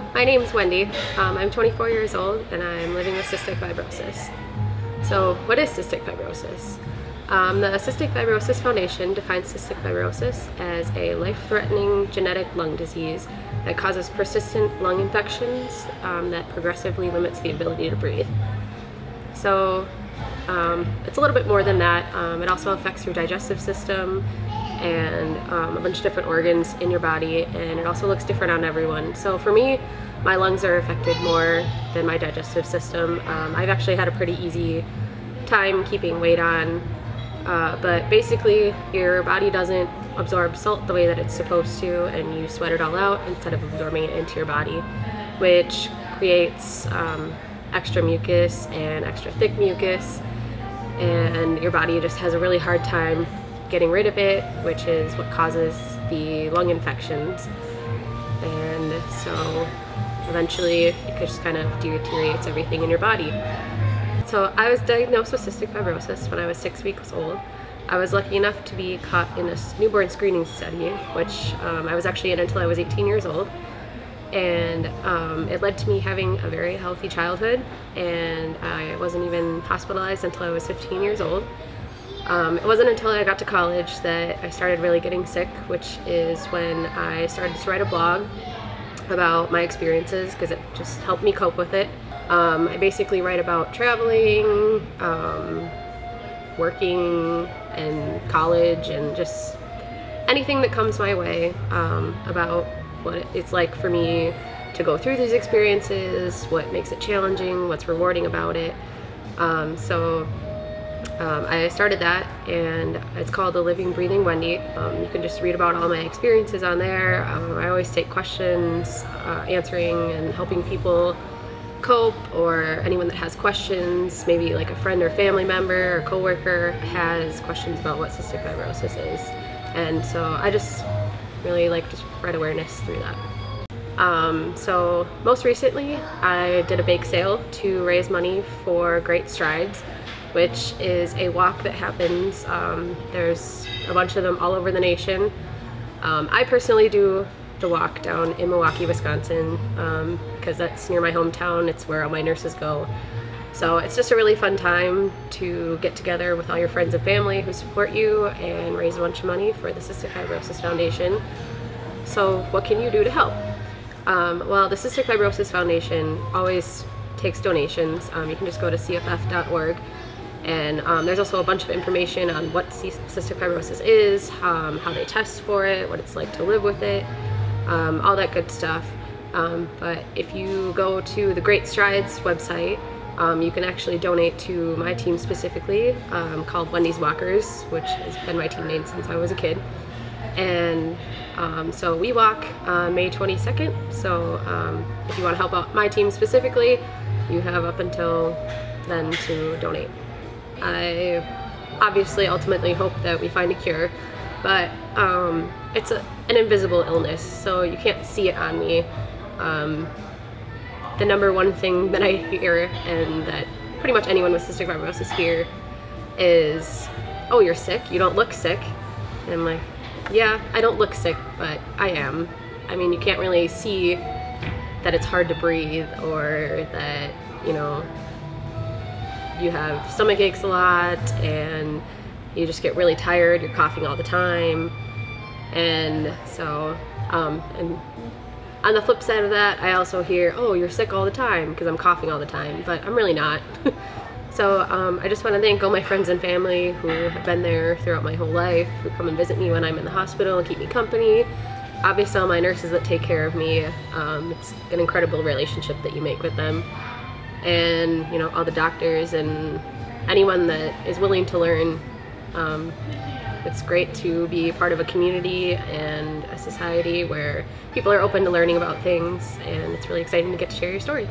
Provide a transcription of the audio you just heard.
So my name's Wendy. I'm 24 years old and I'm living with cystic fibrosis. So what is cystic fibrosis? The Cystic Fibrosis Foundation defines cystic fibrosis as a life-threatening genetic lung disease that causes persistent lung infections that progressively limits the ability to breathe. So it's a little bit more than that. It also affects your digestive system and a bunch of different organs in your body, and it also looks different on everyone. So for me, my lungs are affected more than my digestive system. I've actually had a pretty easy time keeping weight on, but basically your body doesn't absorb salt the way that it's supposed to, and you sweat it all out instead of absorbing it into your body, which creates extra mucus and extra thick mucus, and your body just has a really hard time getting rid of it, which is what causes the lung infections. And so eventually it just kind of deteriorates everything in your body. So I was diagnosed with cystic fibrosis when I was 6 weeks old. I was lucky enough to be caught in a newborn screening study, which I was actually in until I was 18 years old. And it led to me having a very healthy childhood, and I wasn't even hospitalized until I was 15 years old. It wasn't until I got to college that I started really getting sick, which is when I started to write a blog about my experiences, because it just helped me cope with it. I basically write about traveling, working, and college, and just anything that comes my way, about what it's like for me to go through these experiences, what makes it challenging, what's rewarding about it. I started that, and it's called The Living Breathing Wendy. You can just read about all my experiences on there. I always take questions, answering and helping people cope, or anyone that has questions, maybe like a friend or family member or coworker has questions about what cystic fibrosis is. And so I just really like to spread awareness through that. So most recently I did a bake sale to raise money for Great Strides, which is a walk that happens. There's a bunch of them all over the nation. I personally do the walk down in Milwaukee, Wisconsin, because that's near my hometown. It's where all my nurses go. So it's just a really fun time to get together with all your friends and family who support you and raise a bunch of money for the Cystic Fibrosis Foundation. So what can you do to help? Well, the Cystic Fibrosis Foundation always takes donations. You can just go to cff.org. And there's also a bunch of information on what cystic fibrosis is, how they test for it, what it's like to live with it, all that good stuff. But if you go to the Great Strides website, you can actually donate to my team specifically, called Wendy's Walkers, which has been my team name since I was a kid. And so we walk May 22nd. So if you want to help out my team specifically, you have up until then to donate. I obviously ultimately hope that we find a cure, but it's an invisible illness, so you can't see it on me. The number one thing that I hear, and that pretty much anyone with cystic fibrosis hear, is, "Oh, you're sick? You don't look sick." And I'm like, yeah, I don't look sick, but I am. I mean, you can't really see that it's hard to breathe, or that, you know, you have stomach aches a lot, and you just get really tired, you're coughing all the time. And so, and on the flip side of that, I also hear, "Oh, you're sick all the time," because I'm coughing all the time, but I'm really not. So I just want to thank all my friends and family who have been there throughout my whole life, who come and visit me when I'm in the hospital and keep me company. Obviously all my nurses that take care of me. It's an incredible relationship that you make with them. And, you know, all the doctors and anyone that is willing to learn. It's great to be part of a community and a society where people are open to learning about things, and it's really exciting to get to share your story.